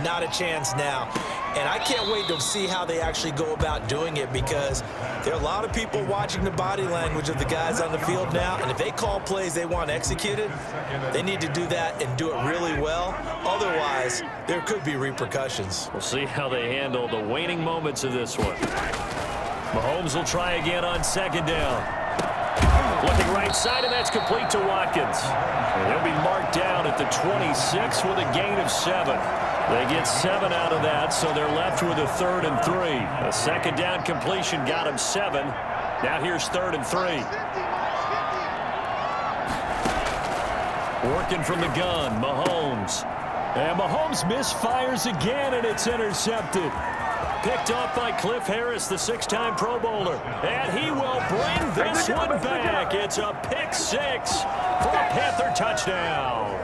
not a chance now. And I can't wait to see how they actually go about doing it, because there are a lot of people watching the body language of the guys on the field now, and if they call plays they want executed, they need to do that and do it really well. Otherwise, there could be repercussions. We'll see how they handle the waning moments of this one. Mahomes will try again on second down. Looking right side, and that's complete to Watkins. And he'll be marked down at the 26 with a gain of 7. They get 7 out of that, so they're left with a 3rd and 3. A second down completion got him 7. Now here's 3rd and 3. Working from the gun, Mahomes. And Mahomes misfires again, and it's intercepted. Picked off by Cliff Harris, the 6-time Pro Bowler. And he will bring this one back. It's a pick 6 for a Panther touchdown.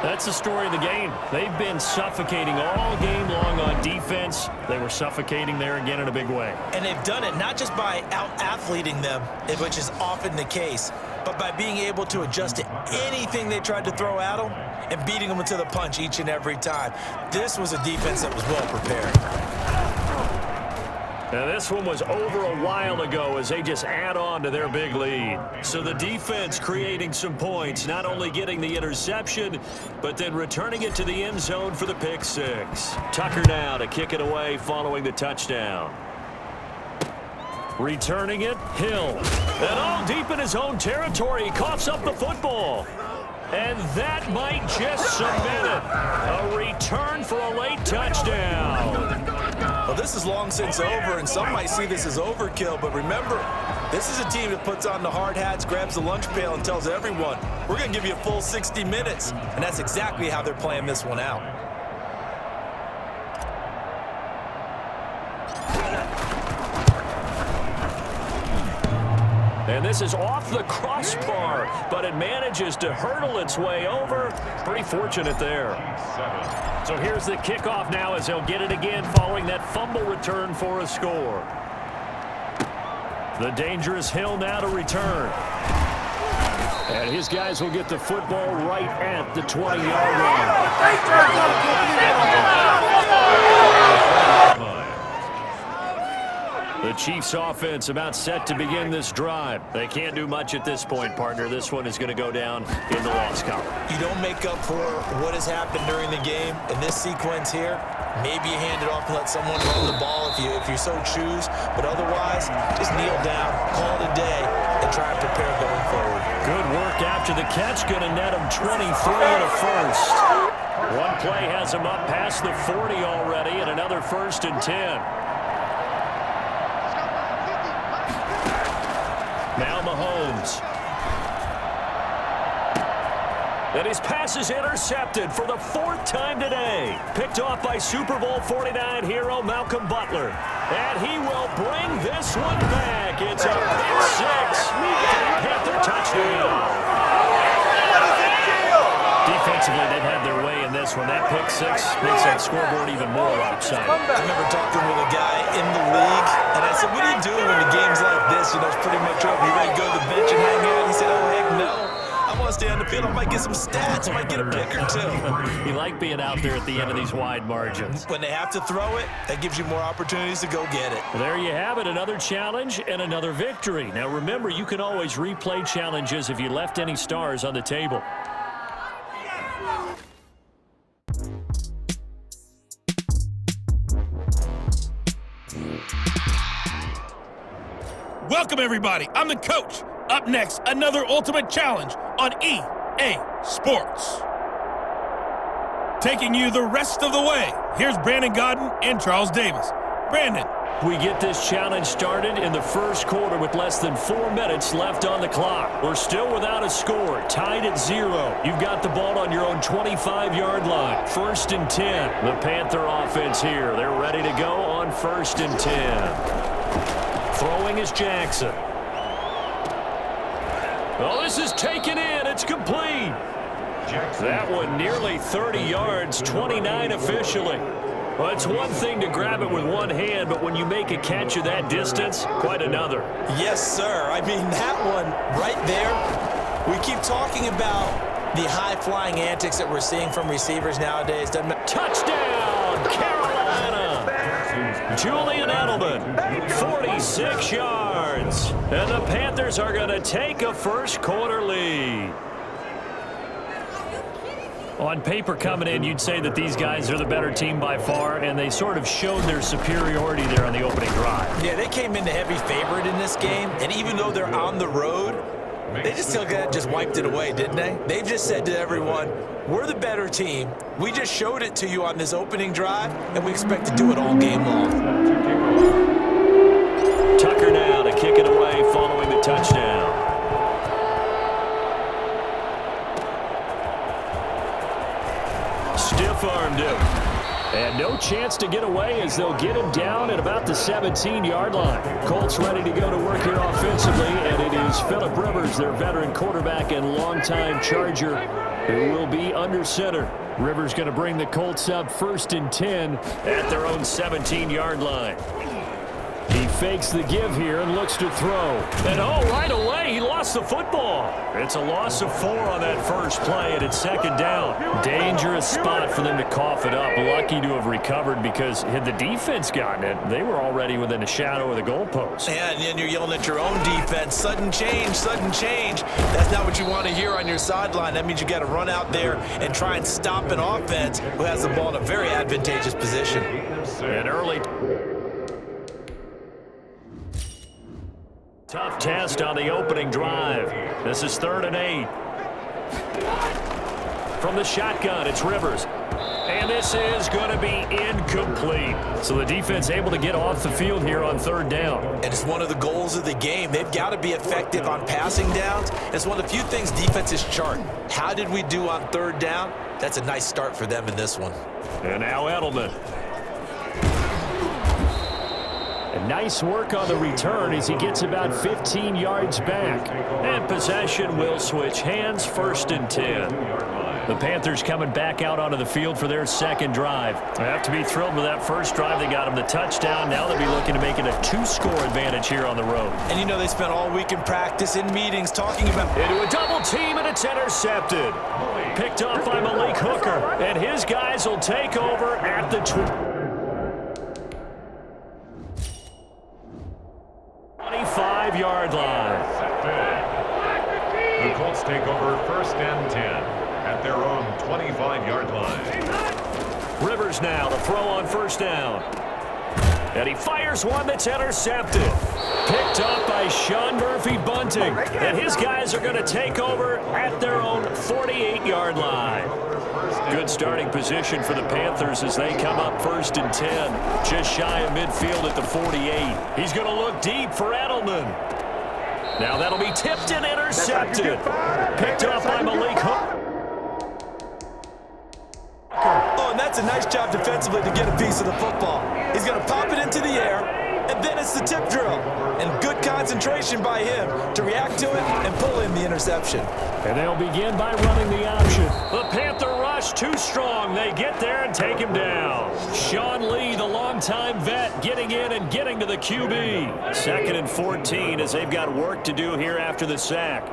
That's the story of the game. They've been suffocating all game long on defense. They were suffocating there again in a big way. And they've done it not just by out-athleting them, which is often the case, but by being able to adjust to anything they tried to throw at them and beating them to the punch each and every time. This was a defense that was well prepared. Now this one was over a while ago as they just add on to their big lead. So the defense creating some points, not only getting the interception, but then returning it to the end zone for the pick six. Tucker now to kick it away following the touchdown. Returning it, Hill. And all deep in his own territory, he coughs up the football. And that might just submit it. A return for a late touchdown. Well, this is long since over, and some might see this as overkill, but remember, this is a team that puts on the hard hats, grabs the lunch pail, and tells everyone, we're going to give you a full 60 minutes. And that's exactly how they're playing this one out. And this is off the crossbar, but it manages to hurdle its way over. Pretty fortunate there. So here's the kickoff now as they'll get it again following that fumble return for a score. The dangerous Hill now to return. And his guys will get the football right at the 20-yard line. The Chiefs offense about set to begin this drive. They can't do much at this point, partner. This one is going to go down in the loss column. You don't make up for what has happened during the game. In this sequence here, maybe you hand it off and let someone run the ball if you so choose. But otherwise, just kneel down, call it a day, and try and prepare going forward. Good work after the catch. Going to net him 23 and a first. One play has him up past the 40 already, and another 1st and 10. Now Mahomes. And his pass is intercepted for the 4th time today. Picked off by Super Bowl 49 hero Malcolm Butler. And he will bring this one back. It's a pick six. Panther touchdown. Defensively, they've had their way in this one. That pick six makes that scoreboard even more lopsided. I remember talking with a guy in the league, and I said, what are you doing when the game's like this? You know, it's pretty much over. You ready to go to the bench and hang out? He said, oh, heck no. I want to stay on the field. I might get some stats. I might get a pick or two. You like being out there at the end of these wide margins. When they have to throw it, that gives you more opportunities to go get it. Well, there you have it, another challenge and another victory. Now, remember, you can always replay challenges if you left any stars on the table. Welcome, everybody. I'm the coach. Up next, another ultimate challenge on EA Sports. Taking you the rest of the way, here's Brandon Godden and Charles Davis. Brandon. We get this challenge started in the first quarter with less than 4 minutes left on the clock. We're still without a score, tied at 0. You've got the ball on your own 25-yard line. 1st and 10. The Panther offense here. They're ready to go on 1st and 10. Throwing is Jackson. Oh, this is taken in. It's complete. That one nearly 30 yards, 29 officially. Well, it's one thing to grab it with one hand, but when you make a catch of that distance, quite another. Yes, sir. I mean, that one right there, we keep talking about the high-flying antics that we're seeing from receivers nowadays. Touchdown, Carolina! Julian Edelman, 46 yards. And the Panthers are going to take a first-quarter lead. On paper coming in, you'd say that these guys are the better team by far, and they sort of showed their superiority there on the opening drive. Yeah, they came in the heavy favorite in this game, and even though they're on the road, they just still just wiped it away, didn't they? They've just said to everyone, we're the better team. We just showed it to you on this opening drive, and we expect to do it all game long. Tucker now to kick it away following the touchdown. Stiff-armed him. And no chance to get away as they'll get him down at about the 17-yard line. Colts ready to go to work here offensively, and it is Phillip Rivers, their veteran quarterback and longtime Charger, who will be under center. Rivers going to bring the Colts up 1st and 10 at their own 17-yard line. He fakes the give here and looks to throw. And right away, he lost the football. It's a loss of 4 on that first play, and it's second down. Dangerous spot for them to cough it up. Lucky to have recovered because had the defense gotten it, they were already within a shadow of the goalpost. Yeah, and then you're yelling at your own defense. Sudden change, sudden change. That's not what you want to hear on your sideline. That means you got to run out there and try and stop an offense who has the ball in a very advantageous position. And early. Tough test on the opening drive. This is 3rd and 8. From the shotgun, it's Rivers. And this is going to be incomplete. So the defense able to get off the field here on 3rd down. And it's one of the goals of the game. They've got to be effective on passing downs. It's one of the few things defenses chart. How did we do on 3rd down? That's a nice start for them in this one. And now Edelman. And nice work on the return as he gets about 15 yards back. And possession will switch hands, 1st and 10. The Panthers coming back out onto the field for their second drive. They have to be thrilled with that first drive. They got them the touchdown. Now they'll be looking to make it a 2-score advantage here on the road. And you know they spent all week in practice, in meetings, talking about... Into a double team, and it's intercepted. Picked off by Malik Hooker. And his guys will take over at the 25-yard line. The Colts take over 1st and 10 at their own 25-yard line. Rivers now to throw on 1st down. And he fires one that's intercepted. Picked up by Sean Murphy-Bunting. And his guys are going to take over at their own 48-yard line. Good starting position for the Panthers as they come up 1st and 10. Just shy of midfield at the 48. He's going to look deep for Edelman. Now that'll be tipped and intercepted. Picked up by Malik Hooker. Oh, and that's a nice job defensively to get a piece of the football. He's going to pop it into the air, and then it's the tip drill. And good concentration by him to react to it and pull in the interception. And they'll begin by running the option. The Panther rush too strong. They get there and take him down. Sean Lee, the longtime vet, getting in and getting to the QB. 2nd and 14 as they've got work to do here after the sack.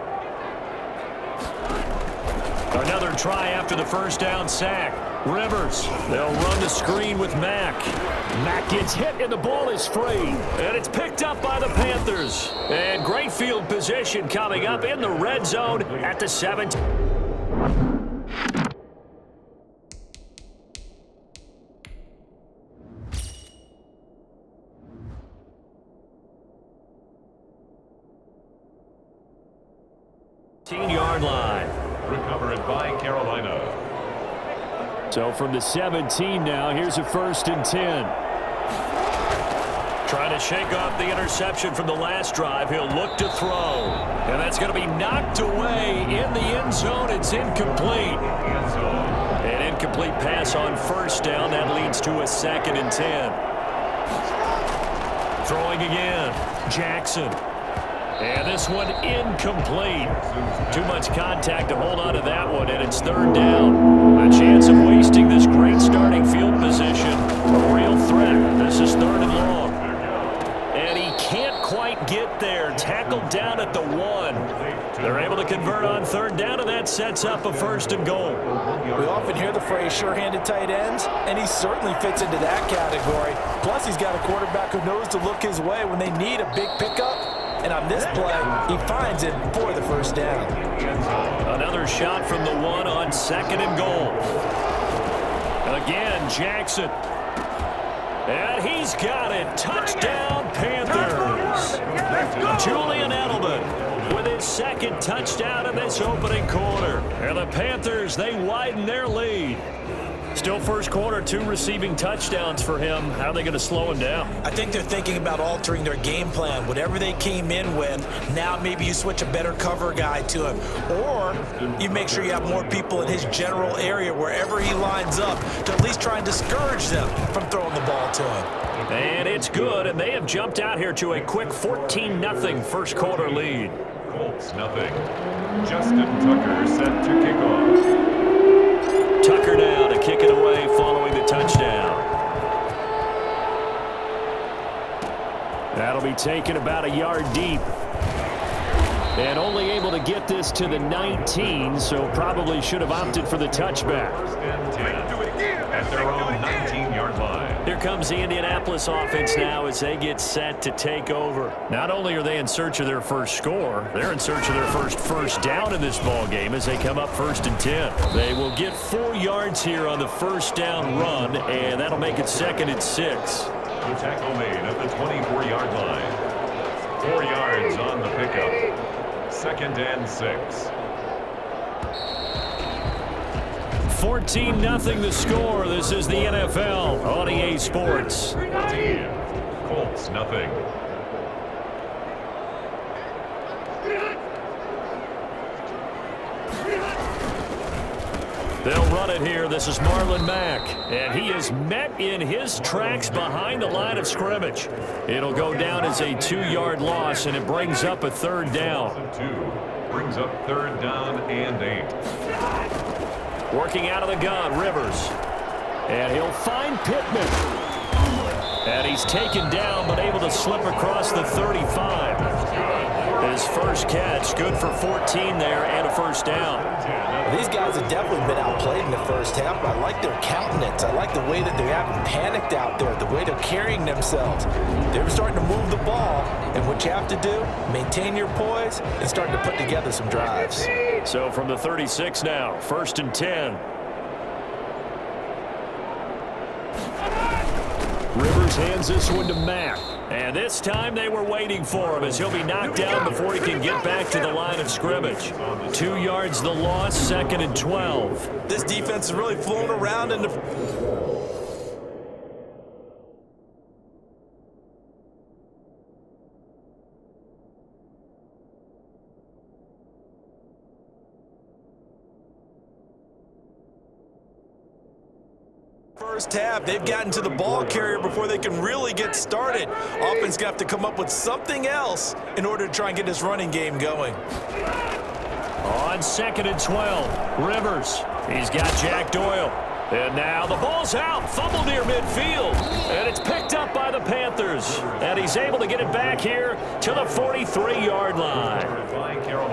Another try after the 1st down sack. Rivers, they'll run the screen with Mack. Mack gets hit and the ball is free. And it's picked up by the Panthers. And great field position coming up in the red zone at the 7th. Yard line. Recovered by Carolina. So from the 17 now, here's a 1st and 10. Trying to shake off the interception from the last drive. He'll look to throw. And that's going to be knocked away in the end zone. It's incomplete. An incomplete pass on 1st down. That leads to a 2nd and 10. Throwing again. Jackson. And this one incomplete. Too much contact to hold on to that one, and it's 3rd down. A chance of wasting this great starting field position. A real threat. This is 3rd and long. And he can't quite get there. Tackled down at the 1. They're able to convert on 3rd down, and that sets up a 1st and goal. We often hear the phrase sure-handed tight ends, and he certainly fits into that category. Plus, he's got a quarterback who knows to look his way when they need a big pickup. And on this play, he finds it for the 1st down. Another shot from the 1 on 2nd and goal. Again, Jackson. And he's got it. Touchdown, Panthers. Julian Edelman with his 2nd touchdown in this opening quarter. And the Panthers, they widen their lead. Still first quarter, 2 receiving touchdowns for him. How are they going to slow him down? I think they're thinking about altering their game plan. Whatever they came in with, now maybe you switch a better cover guy to him. Or you make sure you have more people in his general area wherever he lines up to at least try and discourage them from throwing the ball to him. And it's good, and they have jumped out here to a quick 14-0 first quarter lead. Colts nothing. Justin Tucker set to kick off. Tucker now to kick it away following the touchdown. be taken about a yard deep. And only able to get this to the 19, so probably should have opted for the touchback. First and 10 at their own 19-yard line. Here comes the Indianapolis offense now as they get set to take over. Not only are they in search of their first score, they're in search of their first down in this ball game as they come up 1st and 10. They will get 4 yards here on the first down run, and that'll make it 2nd and 6. The tackle made at the 24-yard line. 4 yards on the pickup. 2nd and 6. 14-0 the score. This is the NFL on EA Sports. 14. Colts, nothing. They'll run it here. This is Marlon Mack, and he is met in his tracks behind the line of scrimmage. It'll go down as a 2-yard loss, and it brings up a 3rd down. 2 brings up 3rd down and 8. Working out of the gun, Rivers, and he'll find Pittman. And he's taken down, but able to slip across the 35. His first catch, good for 14 there and a 1st down. These guys have definitely been outplayed in the first half, but I like their countenance. I like the way that they haven't panicked out there, the way they're carrying themselves. They're starting to move the ball, and what you have to do, maintain your poise and start to put together some drives. So from the 36 now, 1st and 10. Rivers hands this one to Mack. And this time they were waiting for him as he'll be knocked down before he can get back to the line of scrimmage. 2 yards the loss, 2nd and 12. This defense is really flown around in the... First half, they've gotten to the ball carrier before they can really get started. Offense gonna have to come up with something else in order to try and get this running game going. On 2nd and 12, Rivers. He's got Jack Doyle. And now the ball's out, fumble near midfield, and it's picked up by the Panthers. And he's able to get it back here to the 43-yard line.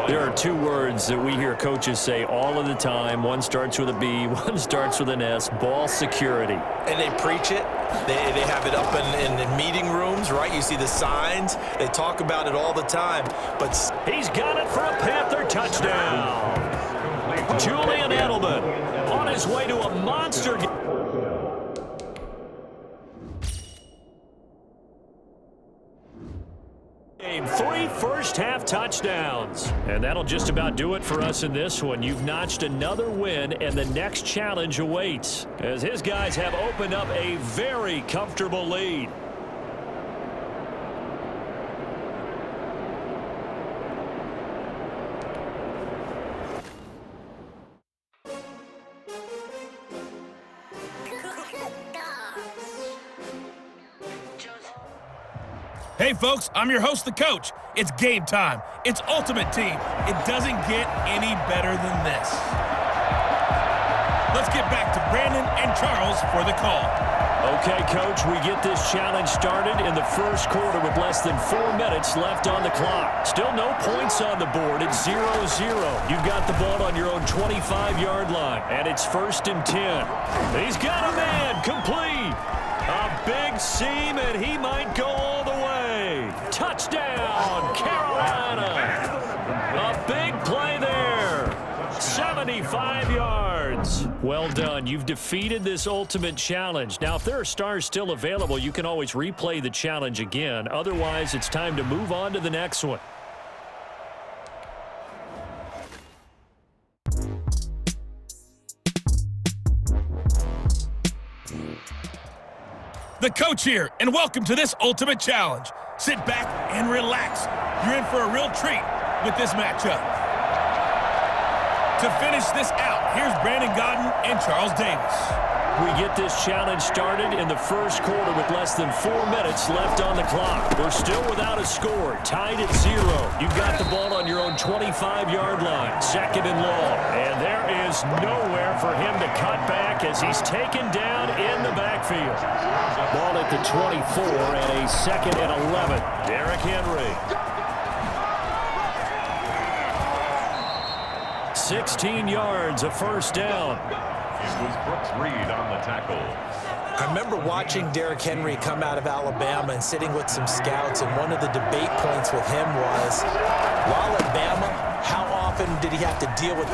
There are 2 words that we hear coaches say all of the time. One starts with a B, one starts with an S, ball security. And they preach it. They have it up in meeting rooms, right? You see the signs. They talk about it all the time. But he's got it for a Panther touchdown. Julian Edelman on his way to a monster game. 3 first-half touchdowns. And that'll just about do it for us in this one. You've notched another win, and the next challenge awaits as his guys have opened up a very comfortable lead. Hey, folks, I'm your host, the coach. It's game time. It's Ultimate Team. It doesn't get any better than this. Let's get back to Brandon and Charles for the call. Okay, Coach, we get this challenge started in the first quarter with less than 4 minutes left on the clock. Still no points on the board. It's 0-0. You've got the ball on your own 25-yard line, and it's 1st and 10. He's got a man, complete. A big seam, and he might go all the way. Touchdown, Carolina. A big play there. 75 yards. Well done. You've defeated this ultimate challenge. Now, if there are stars still available, you can always replay the challenge again. Otherwise, it's time to move on to the next one. The coach here, and welcome to this ultimate challenge. Sit back and relax. You're in for a real treat with this matchup. To finish this out, here's Brandon Godden and Charles Davis. We get this challenge started in the first quarter with less than 4 minutes left on the clock. We're still without a score, tied at 0. You've got the ball on your own 25-yard line, 2nd and long. And there is nowhere for him to cut back as he's taken down in the backfield. Ball at the 24 and a 2nd and 11. Derrick Henry. 16 yards, a first down. It was Brooks Reed on the tackle. I remember watching Derrick Henry come out of Alabama and sitting with some scouts, and one of the debate points with him was, while at Bama, how often did he have to deal with